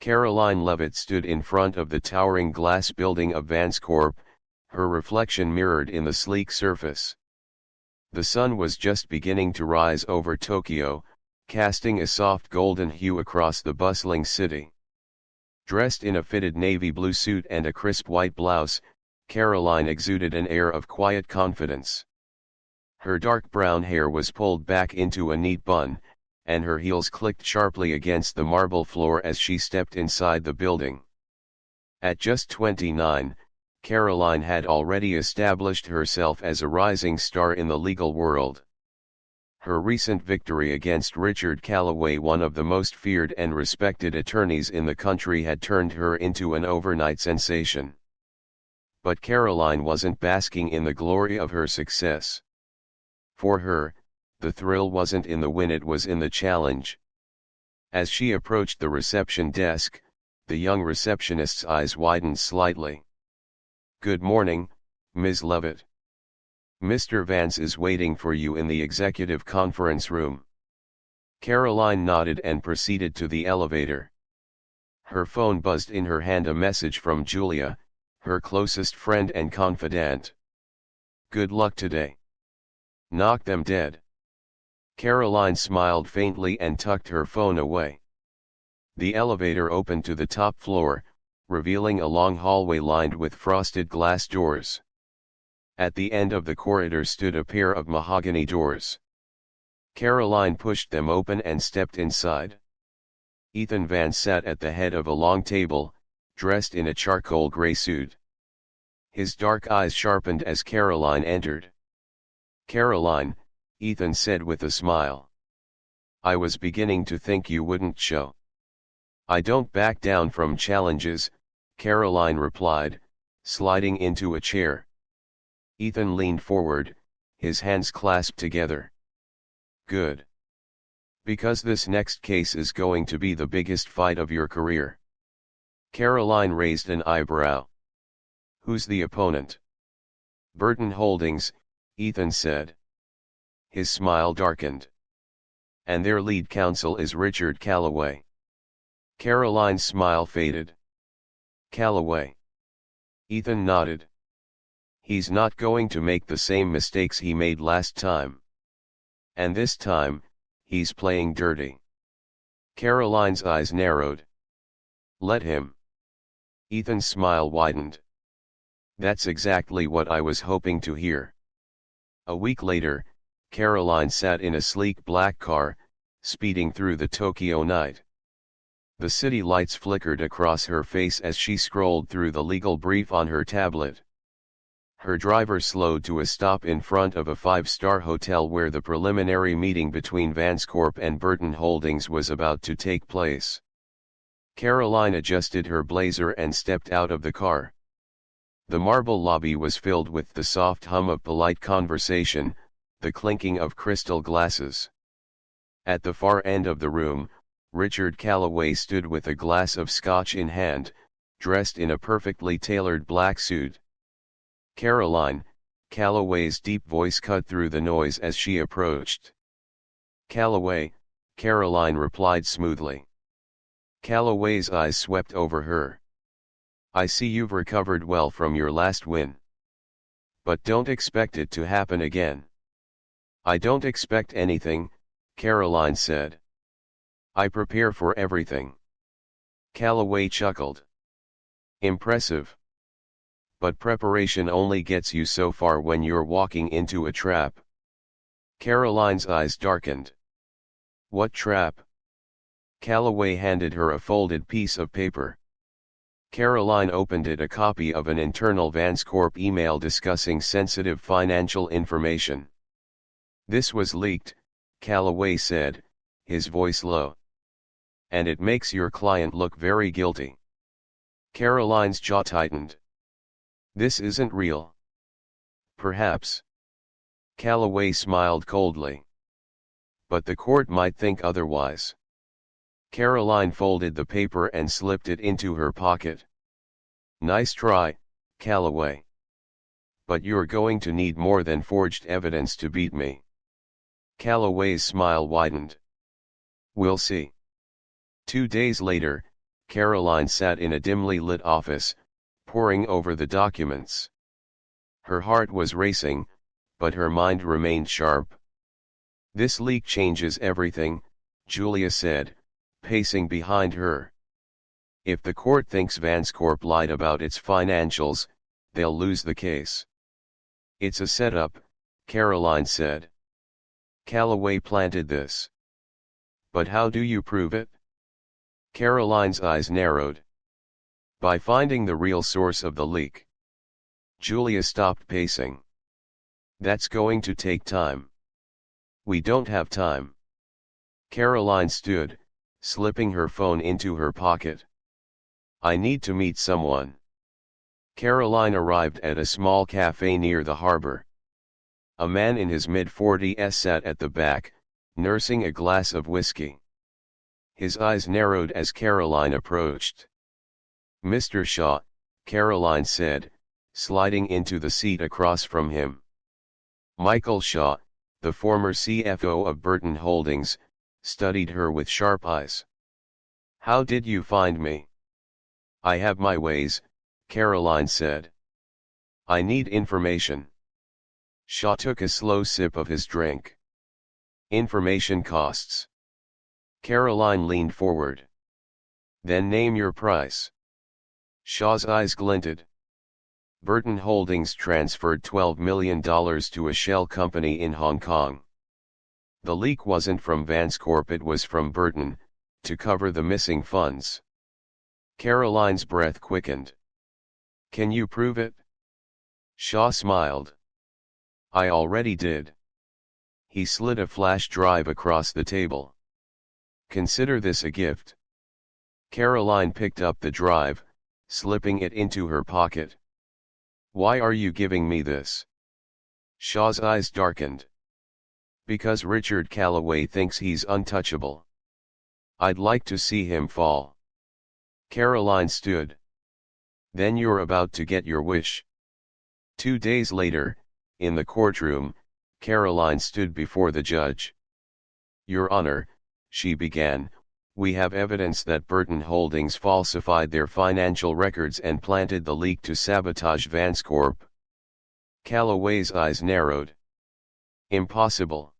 Karoline Leavitt stood in front of the towering glass building of Vanscorp, her reflection mirrored in the sleek surface. The sun was just beginning to rise over Tokyo, casting a soft golden hue across the bustling city. Dressed in a fitted navy blue suit and a crisp white blouse, Karoline exuded an air of quiet confidence. Her dark brown hair was pulled back into a neat bun, and her heels clicked sharply against the marble floor as she stepped inside the building. At just 29, Karoline had already established herself as a rising star in the legal world. Her recent victory against Richard Callaway, one of the most feared and respected attorneys in the country, had turned her into an overnight sensation. But Karoline wasn't basking in the glory of her success. For her, the thrill wasn't in the win, it was in the challenge. As she approached the reception desk, the young receptionist's eyes widened slightly. "Good morning, Ms. Leavitt. Mr. Vance is waiting for you in the executive conference room." Karoline nodded and proceeded to the elevator. Her phone buzzed in her hand, a message from Julia, her closest friend and confidant. "Good luck today. Knock them dead." Karoline smiled faintly and tucked her phone away. The elevator opened to the top floor, revealing a long hallway lined with frosted glass doors. At the end of the corridor stood a pair of mahogany doors. Karoline pushed them open and stepped inside. Ethan Vance sat at the head of a long table, dressed in a charcoal gray suit. His dark eyes sharpened as Karoline entered. "Karoline," Ethan said with a smile. "I was beginning to think you wouldn't show." "I don't back down from challenges," Karoline replied, sliding into a chair. Ethan leaned forward, his hands clasped together. "Good. Because this next case is going to be the biggest fight of your career." Karoline raised an eyebrow. "Who's the opponent?" "Burton Holdings," Ethan said. His smile darkened. "And their lead counsel is Richard Callaway." Karoline's smile faded. "Callaway?" Ethan nodded. "He's not going to make the same mistakes he made last time. And this time, he's playing dirty." Karoline's eyes narrowed. "Let him." Ethan's smile widened. "That's exactly what I was hoping to hear." A week later, Karoline sat in a sleek black car, speeding through the Tokyo night. The city lights flickered across her face as she scrolled through the legal brief on her tablet. Her driver slowed to a stop in front of a five-star hotel where the preliminary meeting between Vanscorp and Burton Holdings was about to take place. Karoline adjusted her blazer and stepped out of the car. The marble lobby was filled with the soft hum of polite conversation, the clinking of crystal glasses. At the far end of the room, Richard Callaway stood with a glass of scotch in hand, dressed in a perfectly tailored black suit. "Karoline," Callaway's deep voice cut through the noise as she approached. "Callaway," Karoline replied smoothly. Callaway's eyes swept over her. "I see you've recovered well from your last win. But don't expect it to happen again." "I don't expect anything," Karoline said. "I prepare for everything." Callaway chuckled. "Impressive. But preparation only gets you so far when you're walking into a trap." Karoline's eyes darkened. "What trap?" Callaway handed her a folded piece of paper. Karoline opened it, a copy of an internal Vanscorp email discussing sensitive financial information. "This was leaked," Callaway said, his voice low. "And it makes your client look very guilty." Karoline's jaw tightened. "This isn't real." "Perhaps." Callaway smiled coldly. "But the court might think otherwise." Karoline folded the paper and slipped it into her pocket. "Nice try, Callaway. But you're going to need more than forged evidence to beat me." Callaway's smile widened. "We'll see." 2 days later, Karoline sat in a dimly lit office, poring over the documents. Her heart was racing, but her mind remained sharp. "This leak changes everything," Julia said, pacing behind her. "If the court thinks Vanscorp lied about its financials, they'll lose the case." "It's a setup," Karoline said. "Callaway planted this." "But how do you prove it?" Karoline's eyes narrowed. "By finding the real source of the leak." Julia stopped pacing. "That's going to take time." "We don't have time." Karoline stood, slipping her phone into her pocket. "I need to meet someone." Karoline arrived at a small cafe near the harbor. A man in his mid-40s sat at the back, nursing a glass of whiskey. His eyes narrowed as Karoline approached. "Mr. Shaw," Karoline said, sliding into the seat across from him. Michael Shaw, the former CFO of Burton Holdings, studied her with sharp eyes. "How did you find me?" "I have my ways," Karoline said. "I need information." Shaw took a slow sip of his drink. "Information costs." Karoline leaned forward. "Then name your price." Shaw's eyes glinted. Burton Holdings transferred $12 million to a shell company in Hong Kong. The leak wasn't from Vanscorp, it was from Burton, to cover the missing funds. Karoline's breath quickened. "Can you prove it?" Shaw smiled. "I already did." He slid a flash drive across the table. "Consider this a gift." Karoline picked up the drive, slipping it into her pocket. "Why are you giving me this?" Shaw's eyes darkened. "Because Richard Callaway thinks he's untouchable. I'd like to see him fall." Karoline stood. "Then you're about to get your wish." 2 days later, in the courtroom, Karoline stood before the judge. "Your Honor," she began, "we have evidence that Burton Holdings falsified their financial records and planted the leak to sabotage Vanscorp." Callaway's eyes narrowed. "Impossible."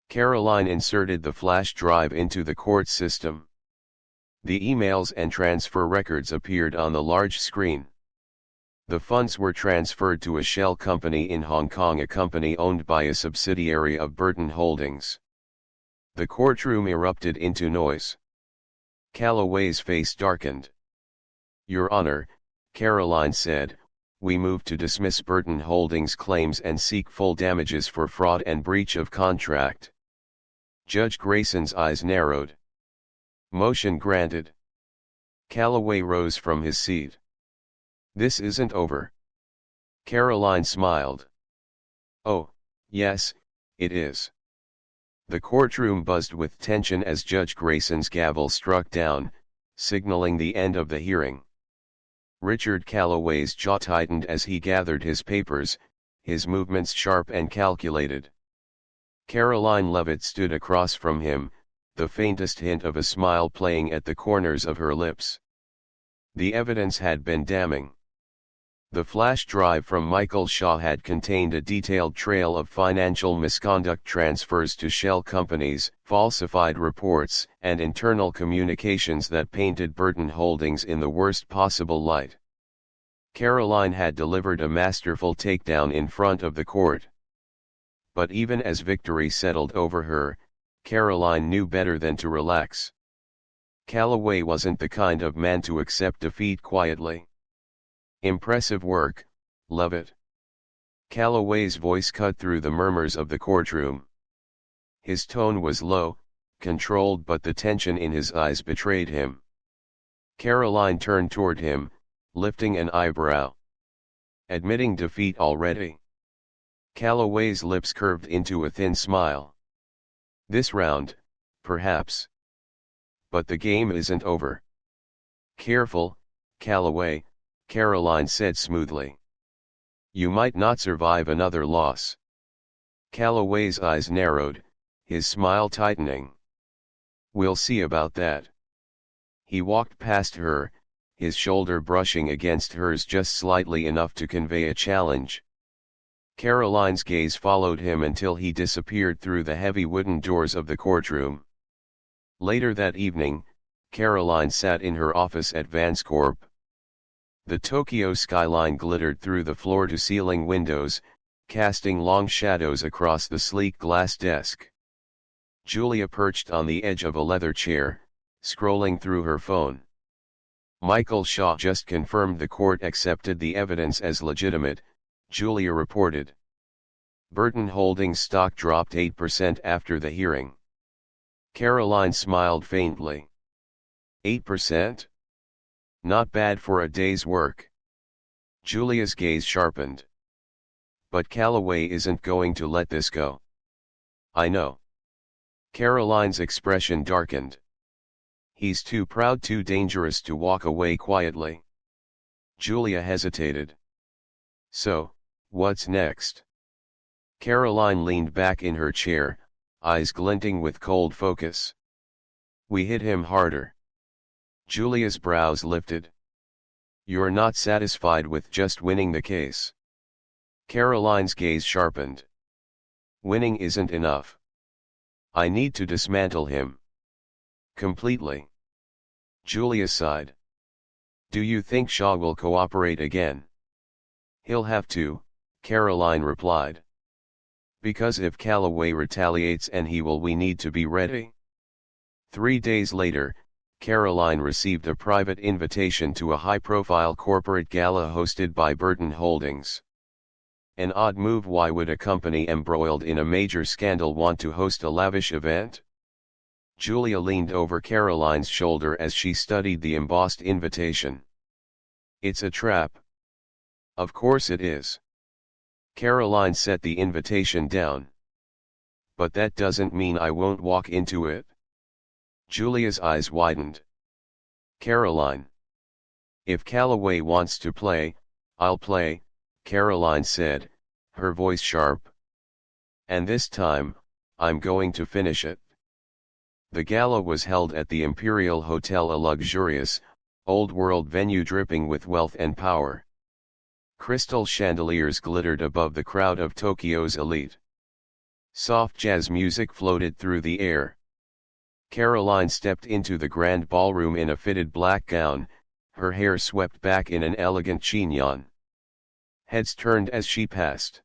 Karoline inserted the flash drive into the court system. The emails and transfer records appeared on the large screen. The funds were transferred to a shell company in Hong Kong, a company owned by a subsidiary of Burton Holdings. The courtroom erupted into noise. Callaway's face darkened. "Your Honor," Karoline said, "we move to dismiss Burton Holdings' claims and seek full damages for fraud and breach of contract." Judge Grayson's eyes narrowed. "Motion granted." Callaway rose from his seat. "This isn't over." Karoline smiled. "Oh, yes, it is." The courtroom buzzed with tension as Judge Grayson's gavel struck down, signaling the end of the hearing. Richard Callaway's jaw tightened as he gathered his papers, his movements sharp and calculated. Karoline Leavitt stood across from him, the faintest hint of a smile playing at the corners of her lips. The evidence had been damning. The flash drive from Michael Shaw had contained a detailed trail of financial misconduct, transfers to shell companies, falsified reports, and internal communications that painted Burton Holdings in the worst possible light. Karoline had delivered a masterful takedown in front of the court. But even as victory settled over her, Karoline knew better than to relax. Callaway wasn't the kind of man to accept defeat quietly. "Impressive work, Leavitt." Callaway's voice cut through the murmurs of the courtroom. His tone was low, controlled, but the tension in his eyes betrayed him. Karoline turned toward him, lifting an eyebrow. "Admitting defeat already?" Callaway's lips curved into a thin smile. "This round, perhaps. But the game isn't over." "Careful, Callaway," Karoline said smoothly. "You might not survive another loss." Callaway's eyes narrowed, his smile tightening. "We'll see about that." He walked past her, his shoulder brushing against hers just slightly enough to convey a challenge. Karoline's gaze followed him until he disappeared through the heavy wooden doors of the courtroom. Later that evening, Karoline sat in her office at Vanscorp. The Tokyo skyline glittered through the floor-to-ceiling windows, casting long shadows across the sleek glass desk. Julia perched on the edge of a leather chair, scrolling through her phone. Michael Shaw just confirmed the court accepted the evidence as legitimate, Julia reported. Burton Holdings stock dropped 8% after the hearing. Karoline smiled faintly. 8%? Not bad for a day's work. Julia's gaze sharpened. But Calloway isn't going to let this go. I know. Karoline's expression darkened. He's too proud, too dangerous to walk away quietly. Julia hesitated. So, what's next? Karoline leaned back in her chair, eyes glinting with cold focus. We hit him harder. Julia's brows lifted. You're not satisfied with just winning the case. Karoline's gaze sharpened. Winning isn't enough. I need to dismantle him. Completely. Julia sighed. Do you think Shaw will cooperate again? He'll have to, Karoline replied. Because if Calloway retaliates and he will, we need to be ready. 3 days later, Karoline received a private invitation to a high-profile corporate gala hosted by Burton Holdings. An odd move. Why would a company embroiled in a major scandal want to host a lavish event? Julia leaned over Karoline's shoulder as she studied the embossed invitation. It's a trap. Of course it is. Karoline set the invitation down. But that doesn't mean I won't walk into it. Julia's eyes widened. Karoline. If Calloway wants to play, I'll play, Karoline said, her voice sharp. And this time, I'm going to finish it. The gala was held at the Imperial Hotel, a luxurious, old-world venue dripping with wealth and power. Crystal chandeliers glittered above the crowd of Tokyo's elite. Soft jazz music floated through the air. Karoline stepped into the grand ballroom in a fitted black gown, her hair swept back in an elegant chignon. Heads turned as she passed.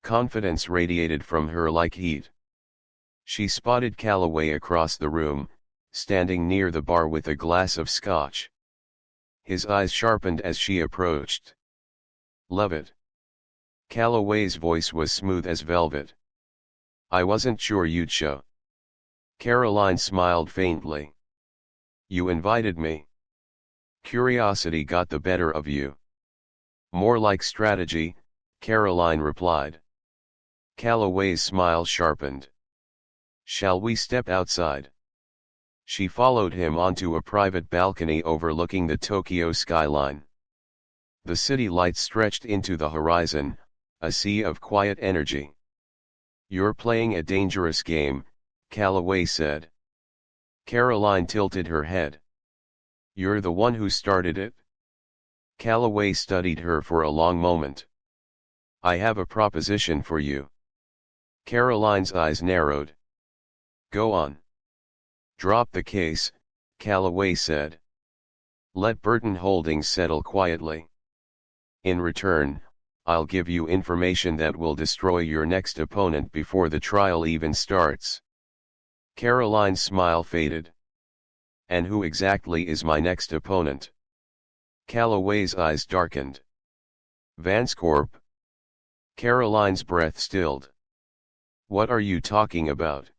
Confidence radiated from her like heat. She spotted Calloway across the room, standing near the bar with a glass of scotch. His eyes sharpened as she approached. Leavitt. Calloway's voice was smooth as velvet. I wasn't sure you'd show. Karoline smiled faintly. You invited me. Curiosity got the better of you. More like strategy, Karoline replied. Calloway's smile sharpened. Shall we step outside? She followed him onto a private balcony overlooking the Tokyo skyline. The city lights stretched into the horizon, a sea of quiet energy. You're playing a dangerous game, Calloway said. Karoline tilted her head. You're the one who started it? Calloway studied her for a long moment. I have a proposition for you. Karoline's eyes narrowed. Go on. Drop the case, Calloway said. Let Burton Holdings settle quietly. In return, I'll give you information that will destroy your next opponent before the trial even starts. Karoline's smile faded. And who exactly is my next opponent? Calloway's eyes darkened. Vanscorp. Karoline's breath stilled. What are you talking about?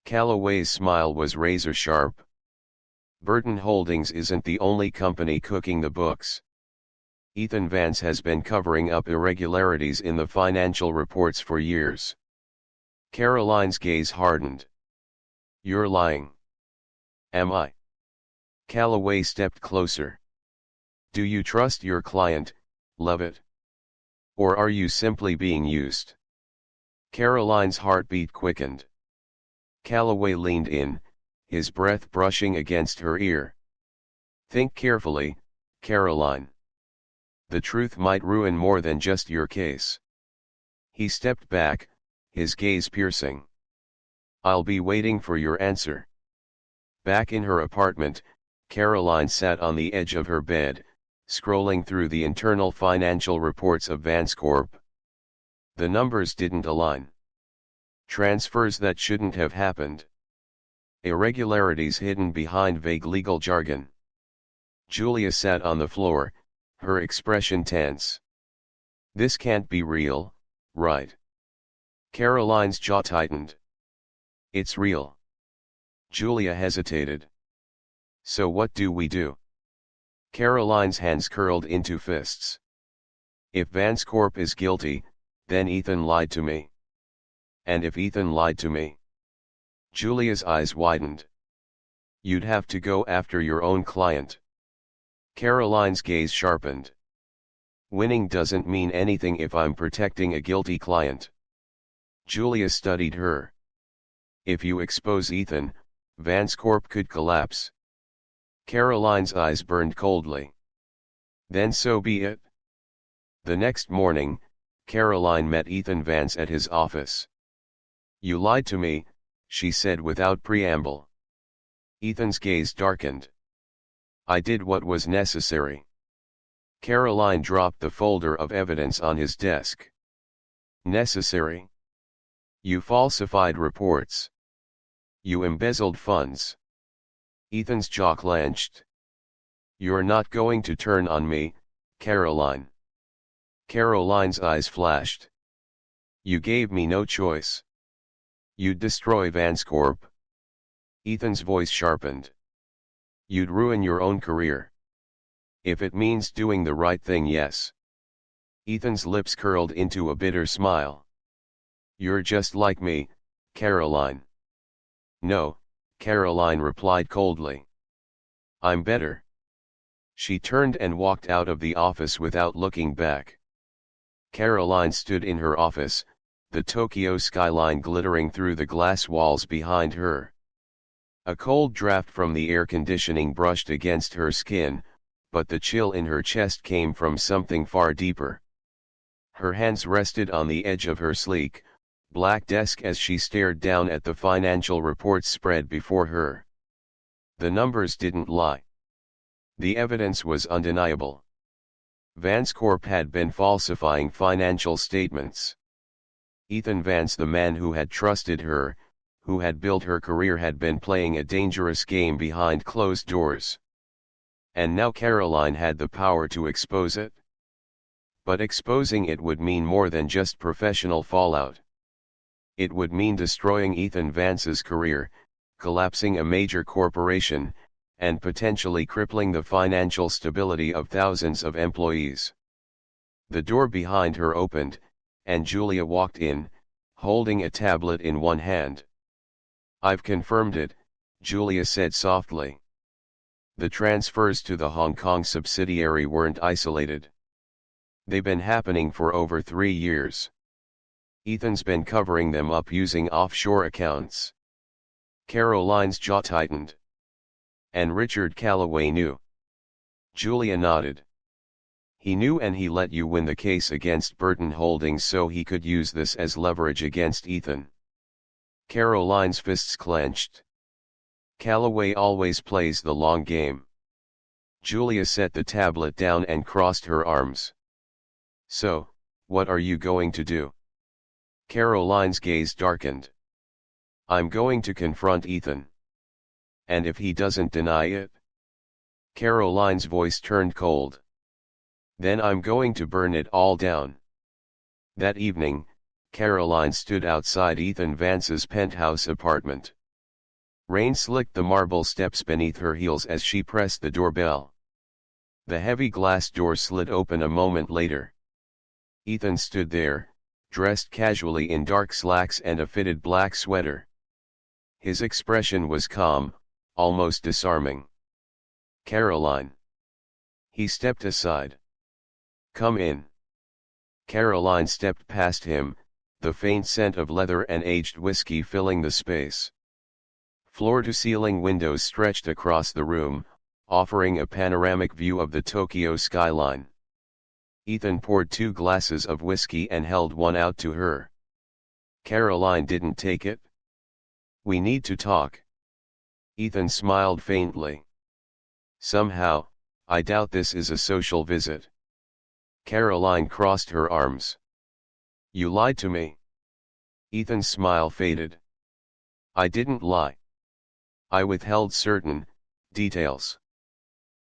Calloway's smile was razor sharp. Burton Holdings isn't the only company cooking the books. Ethan Vance has been covering up irregularities in the financial reports for years. Karoline's gaze hardened. You're lying. Am I? Calloway stepped closer. Do you trust your client, Leavitt? Or are you simply being used? Karoline's heartbeat quickened. Calloway leaned in, his breath brushing against her ear. "Think carefully, Karoline. The truth might ruin more than just your case." He stepped back, his gaze piercing. "I'll be waiting for your answer." Back in her apartment, Karoline sat on the edge of her bed, scrolling through the internal financial reports of VanceCorp. The numbers didn't align. Transfers that shouldn't have happened. Irregularities hidden behind vague legal jargon. Julia sat on the floor, her expression tense. "This can't be real, right?" Karoline's jaw tightened. "It's real." Julia hesitated. "So what do we do?" Karoline's hands curled into fists. "If VanceCorp is guilty, then Ethan lied to me. And if Ethan lied to me?" Julia's eyes widened. "You'd have to go after your own client." Karoline's gaze sharpened. "Winning doesn't mean anything if I'm protecting a guilty client." Julia studied her. "If you expose Ethan, VanceCorp could collapse." Karoline's eyes burned coldly. "Then so be it." The next morning, Karoline met Ethan Vance at his office. "You lied to me," she said without preamble. Ethan's gaze darkened. "I did what was necessary." Karoline dropped the folder of evidence on his desk. "Necessary? You falsified reports. You embezzled funds." Ethan's jaw clenched. "You're not going to turn on me, Karoline." Karoline's eyes flashed. "You gave me no choice. You'd destroy VanceCorp." Ethan's voice sharpened. "You'd ruin your own career." "If it means doing the right thing, yes." Ethan's lips curled into a bitter smile. "You're just like me, Karoline." "No," Karoline replied coldly. "I'm better." She turned and walked out of the office without looking back. Karoline stood in her office, the Tokyo skyline glittering through the glass walls behind her. A cold draft from the air conditioning brushed against her skin, but the chill in her chest came from something far deeper. Her hands rested on the edge of her sleek, black desk as she stared down at the financial reports spread before her. The numbers didn't lie. The evidence was undeniable. VanceCorp had been falsifying financial statements. Ethan Vance, the man who had trusted her, who had built her career, had been playing a dangerous game behind closed doors. And now Karoline had the power to expose it. But exposing it would mean more than just professional fallout. It would mean destroying Ethan Vance's career, collapsing a major corporation, and potentially crippling the financial stability of thousands of employees. The door behind her opened, and Julia walked in, holding a tablet in one hand. "I've confirmed it," Julia said softly. The transfers to the Hong Kong subsidiary weren't isolated. They've been happening for over 3 years. Ethan's been covering them up using offshore accounts. Karoline's jaw tightened. "And Richard Callaway knew?" Julia nodded. "He knew, and he let you win the case against Burton Holdings so he could use this as leverage against Ethan." Karoline's fists clenched. "Callaway always plays the long game." Julia set the tablet down and crossed her arms. "So, what are you going to do?" Karoline's gaze darkened. "I'm going to confront Ethan." "And if he doesn't deny it?" Karoline's voice turned cold. "Then I'm going to burn it all down." That evening, Karoline stood outside Ethan Vance's penthouse apartment. Rain slicked the marble steps beneath her heels as she pressed the doorbell. The heavy glass door slid open a moment later. Ethan stood there, dressed casually in dark slacks and a fitted black sweater. His expression was calm, almost disarming. "Karoline." He stepped aside. "Come in." Karoline stepped past him, the faint scent of leather and aged whiskey filling the space. Floor-to-ceiling windows stretched across the room, offering a panoramic view of the Tokyo skyline. Ethan poured 2 glasses of whiskey and held one out to her. Karoline didn't take it. "We need to talk." Ethan smiled faintly. "Somehow, I doubt this is a social visit." Karoline crossed her arms. "You lied to me." Ethan's smile faded. "I didn't lie. I withheld certain details."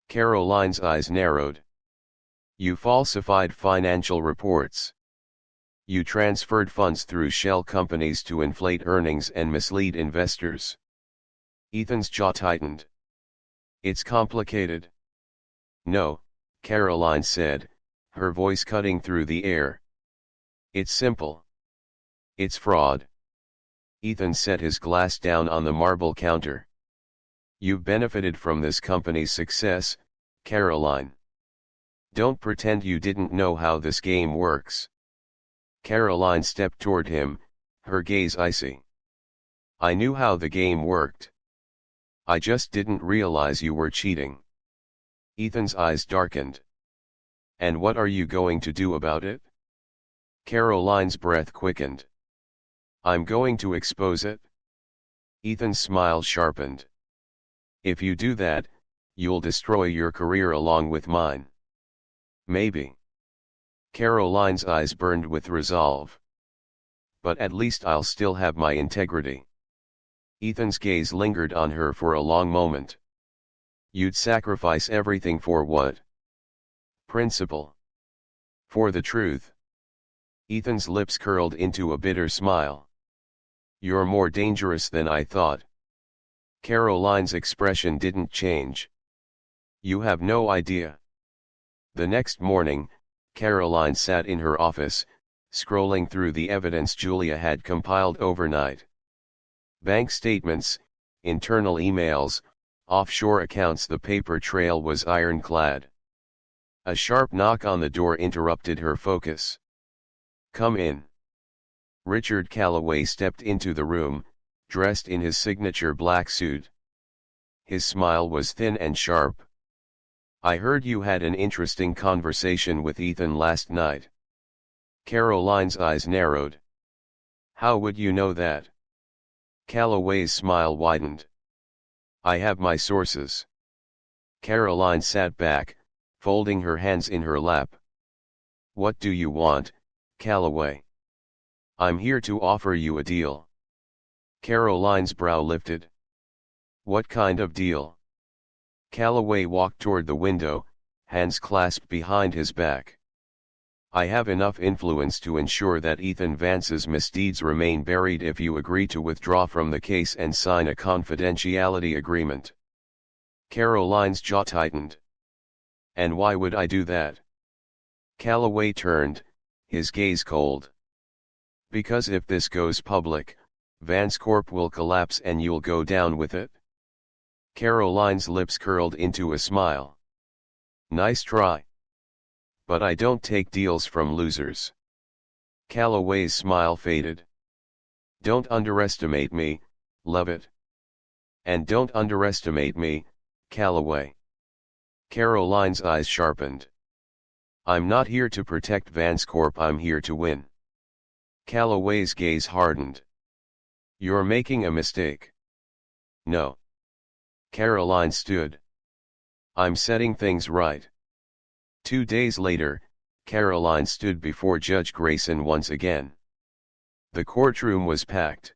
Karoline's eyes narrowed. "You falsified financial reports. You transferred funds through shell companies to inflate earnings and mislead investors." Ethan's jaw tightened. "It's complicated." "No," Karoline said, her voice cutting through the air. "It's simple. It's fraud." Ethan set his glass down on the marble counter. "You've benefited from this company's success, Karoline. Don't pretend you didn't know how this game works." Karoline stepped toward him, her gaze icy. "I knew how the game worked. I just didn't realize you were cheating." Ethan's eyes darkened. "And what are you going to do about it?" Karoline's breath quickened. "I'm going to expose it." Ethan's smile sharpened. "If you do that, you'll destroy your career along with mine." "Maybe." Karoline's eyes burned with resolve. "But at least I'll still have my integrity." Ethan's gaze lingered on her for a long moment. "You'd sacrifice everything for what?" "Principle." "For the truth." Ethan's lips curled into a bitter smile. "You're more dangerous than I thought." Karoline's expression didn't change. "You have no idea." The next morning, Karoline sat in her office, scrolling through the evidence Julia had compiled overnight. Bank statements, internal emails, offshore accounts. The paper trail was ironclad. A sharp knock on the door interrupted her focus. "Come in." Richard Calloway stepped into the room, dressed in his signature black suit. His smile was thin and sharp. "I heard you had an interesting conversation with Ethan last night." Karoline's eyes narrowed. "How would you know that?" Calloway's smile widened. "I have my sources." Karoline sat back, folding her hands in her lap. "What do you want, Calloway?" "I'm here to offer you a deal." Karoline's brow lifted. "What kind of deal?" Calloway walked toward the window, hands clasped behind his back. "I have enough influence to ensure that Ethan Vance's misdeeds remain buried if you agree to withdraw from the case and sign a confidentiality agreement." Karoline's jaw tightened. "And why would I do that?" Calloway turned, his gaze cold. "Because if this goes public, Vance Corp will collapse and you'll go down with it." Karoline's lips curled into a smile. "Nice try. But I don't take deals from losers." Calloway's smile faded. "Don't underestimate me, Leavitt. And don't underestimate me, Calloway." Karoline's eyes sharpened. "I'm not here to protect Vance Corp, I'm here to win." Calloway's gaze hardened. "You're making a mistake." "No." Karoline stood. "I'm setting things right." 2 days later, Karoline stood before Judge Grayson once again. The courtroom was packed.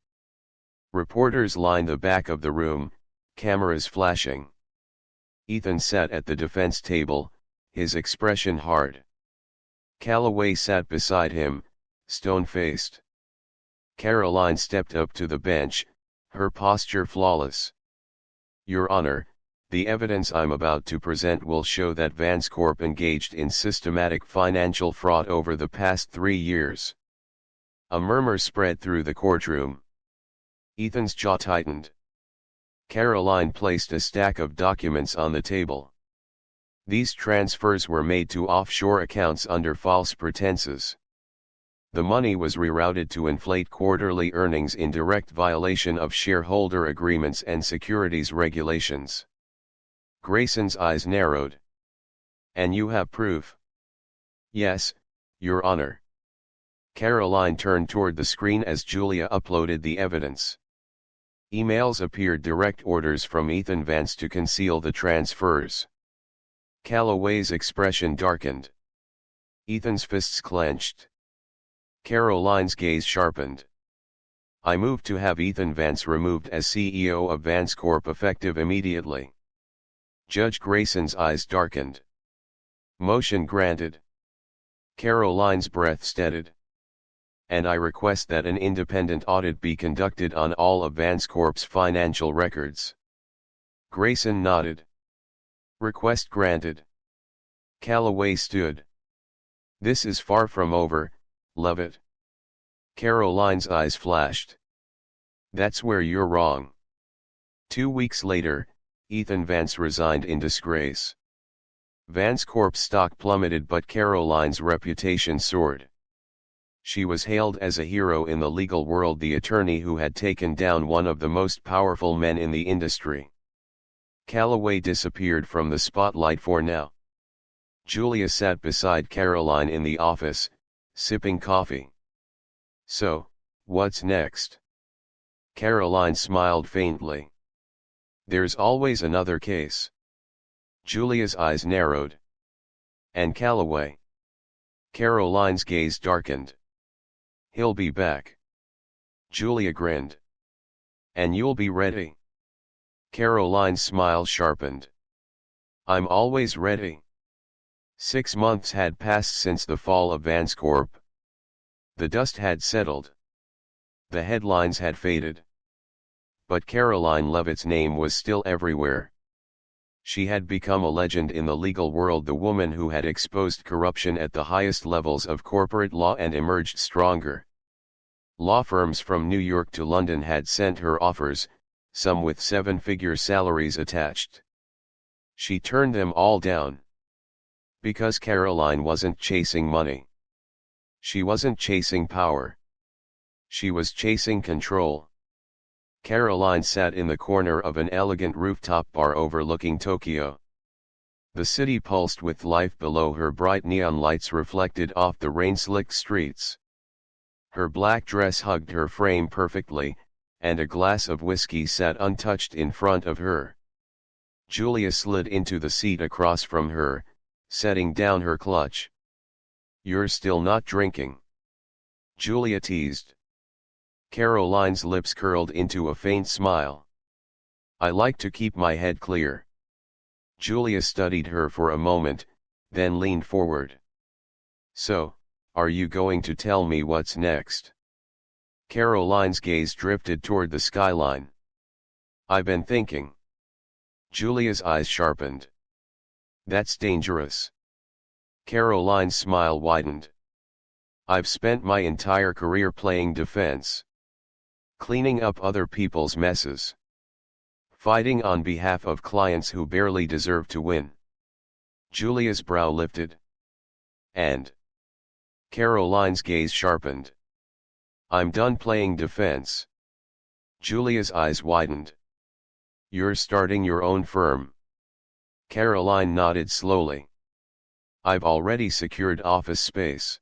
Reporters lined the back of the room, cameras flashing. Ethan sat at the defense table, his expression hard. Calloway sat beside him, stone-faced. Karoline stepped up to the bench, her posture flawless. "Your Honor, the evidence I'm about to present will show that Vance Corp engaged in systematic financial fraud over the past 3 years." A murmur spread through the courtroom. Ethan's jaw tightened. Karoline placed a stack of documents on the table. "These transfers were made to offshore accounts under false pretenses." The money was rerouted to inflate quarterly earnings in direct violation of shareholder agreements and securities regulations. Grayson's eyes narrowed. "And you have proof?" "Yes, Your Honor." Karoline turned toward the screen as Julia uploaded the evidence. Emails appeared, direct orders from Ethan Vance to conceal the transfers. Calloway's expression darkened. Ethan's fists clenched. Karoline's gaze sharpened. "I move to have Ethan Vance removed as CEO of Vance Corp effective immediately." Judge Grayson's eyes darkened. "Motion granted." Karoline's breath steadied. "And I request that an independent audit be conducted on all of Vance Corp's financial records." Grayson nodded. "Request granted." Calloway stood. "This is far from over, Leavitt." Karoline's eyes flashed. "That's where you're wrong." 2 weeks later, Ethan Vance resigned in disgrace. Vance Corp's stock plummeted, but Karoline's reputation soared. She was hailed as a hero in the legal world, the attorney who had taken down one of the most powerful men in the industry. Calloway disappeared from the spotlight for now. Julia sat beside Karoline in the office, sipping coffee. "So, what's next?" Karoline smiled faintly. "There's always another case." Julia's eyes narrowed. "And Calloway?" Karoline's gaze darkened. "He'll be back." Julia grinned. "And you'll be ready?" Karoline's smile sharpened. "I'm always ready." 6 months had passed since the fall of Vance Corp. The dust had settled. The headlines had faded. But Karoline Leavitt's name was still everywhere. She had become a legend in the legal world, the woman who had exposed corruption at the highest levels of corporate law and emerged stronger. Law firms from New York to London had sent her offers, some with 7-figure salaries attached. She turned them all down. Because Karoline wasn't chasing money. She wasn't chasing power. She was chasing control. Karoline sat in the corner of an elegant rooftop bar overlooking Tokyo. The city pulsed with life below her, bright neon lights reflected off the rain-slicked streets. Her black dress hugged her frame perfectly, and a glass of whiskey sat untouched in front of her. Julia slid into the seat across from her, setting down her clutch. "You're still not drinking?" Julia teased. Karoline's lips curled into a faint smile. "I like to keep my head clear." Julia studied her for a moment, then leaned forward. "So, are you going to tell me what's next?" Karoline's gaze drifted toward the skyline. "I've been thinking." Julia's eyes sharpened. "That's dangerous." Karoline's smile widened. "I've spent my entire career playing defense. Cleaning up other people's messes. Fighting on behalf of clients who barely deserve to win." Julia's brow lifted. "And?" Karoline's gaze sharpened. "I'm done playing defense." Julia's eyes widened. "You're starting your own firm." Karoline nodded slowly. "I've already secured office space.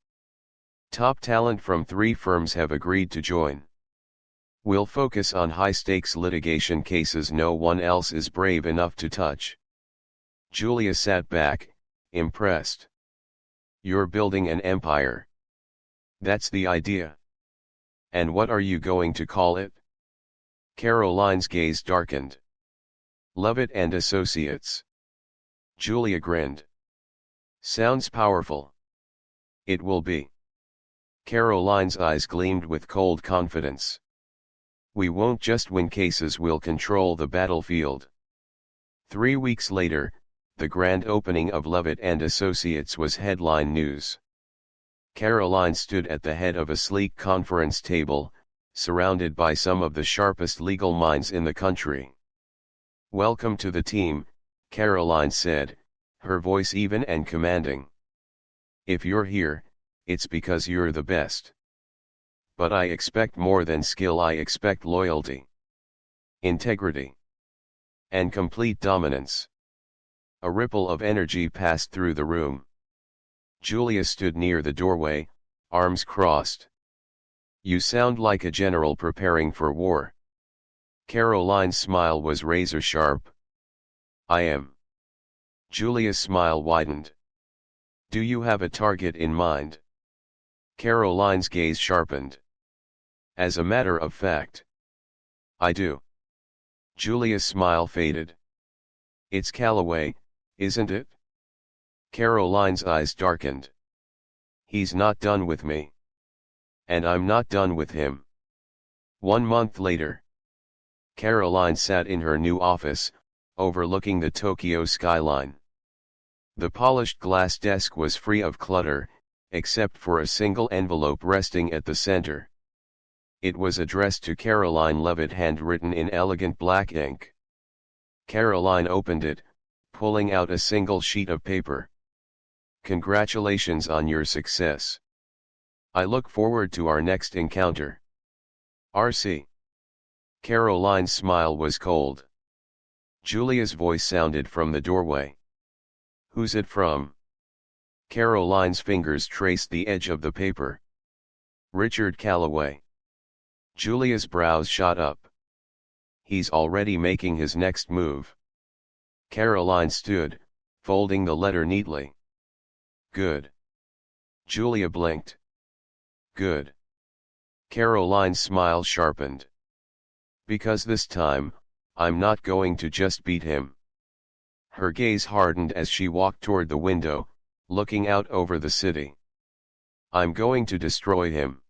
Top talent from 3 firms have agreed to join. We'll focus on high-stakes litigation cases no one else is brave enough to touch." Julia sat back, impressed. "You're building an empire." "That's the idea." "And what are you going to call it?" Karoline's gaze darkened. "Leavitt and Associates." Julia grinned. "Sounds powerful." "It will be." Karoline's eyes gleamed with cold confidence. "We won't just win cases, we'll control the battlefield." 3 weeks later, the grand opening of Leavitt and Associates was headline news. Karoline stood at the head of a sleek conference table, surrounded by some of the sharpest legal minds in the country. "Welcome to the team," Karoline said, her voice even and commanding. "If you're here, it's because you're the best." But I expect more than skill, I expect loyalty, integrity, and complete dominance. A ripple of energy passed through the room. Julia stood near the doorway, arms crossed. You sound like a general preparing for war. Karoline's smile was razor sharp. I am. Julia's smile widened. Do you have a target in mind? Karoline's gaze sharpened. As a matter of fact, I do. Julia's smile faded. It's Calloway, isn't it? Karoline's eyes darkened. He's not done with me. And I'm not done with him. 1 month later, Karoline sat in her new office, overlooking the Tokyo skyline. The polished glass desk was free of clutter, except for a single envelope resting at the center. It was addressed to Karoline Leavitt, handwritten in elegant black ink. Karoline opened it, pulling out a single sheet of paper. Congratulations on your success. I look forward to our next encounter. R.C. Karoline's smile was cold. Julia's voice sounded from the doorway. Who's it from? Karoline's fingers traced the edge of the paper. Richard Calloway. Julia's brows shot up. He's already making his next move. Karoline stood, folding the letter neatly. Good. Julia blinked. Good. Karoline's smile sharpened. Because this time, I'm not going to just beat him. Her gaze hardened as she walked toward the window, looking out over the city. I'm going to destroy him.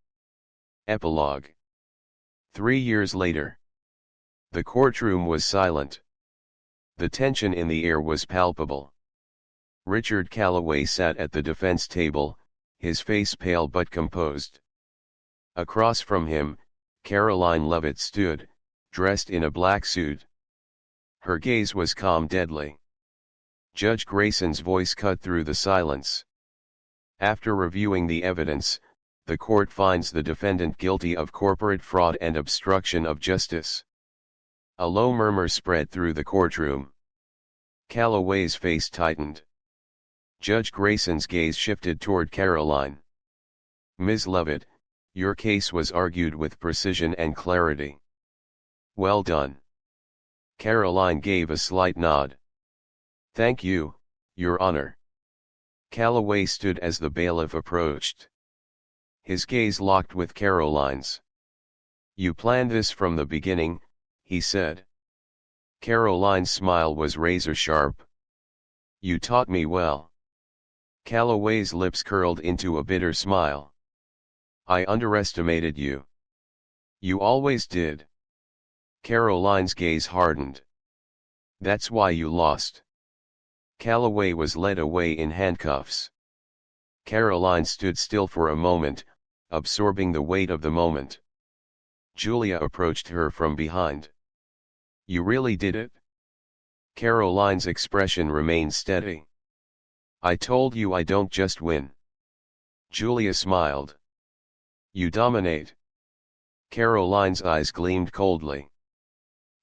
Epilogue. 3 years later. The courtroom was silent. The tension in the air was palpable. Richard Calloway sat at the defense table, his face pale but composed. Across from him, Karoline Leavitt stood, dressed in a black suit. Her gaze was calm, deadly. Judge Grayson's voice cut through the silence. After reviewing the evidence, the court finds the defendant guilty of corporate fraud and obstruction of justice. A low murmur spread through the courtroom. Calloway's face tightened. Judge Grayson's gaze shifted toward Karoline. Ms. Leavitt, your case was argued with precision and clarity. Well done. Karoline gave a slight nod. Thank you, Your Honor. Calloway stood as the bailiff approached. His gaze locked with Karoline's. You planned this from the beginning, he said. Karoline's smile was razor sharp. You taught me well. Calloway's lips curled into a bitter smile. I underestimated you. You always did. Karoline's gaze hardened. That's why you lost. Calloway was led away in handcuffs. Karoline stood still for a moment, absorbing the weight of the moment. Julia approached her from behind. You really did it? Karoline's expression remained steady. I told you I don't just win. Julia smiled. You dominate. Karoline's eyes gleamed coldly.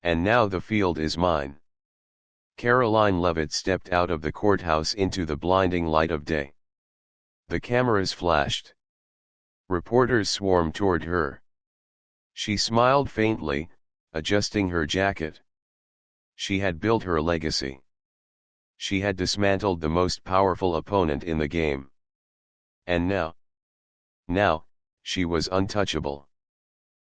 And now the field is mine. Karoline Leavitt stepped out of the courthouse into the blinding light of day. The cameras flashed. Reporters swarmed toward her. She smiled faintly, adjusting her jacket. She had built her legacy. She had dismantled the most powerful opponent in the game. And now, she was untouchable.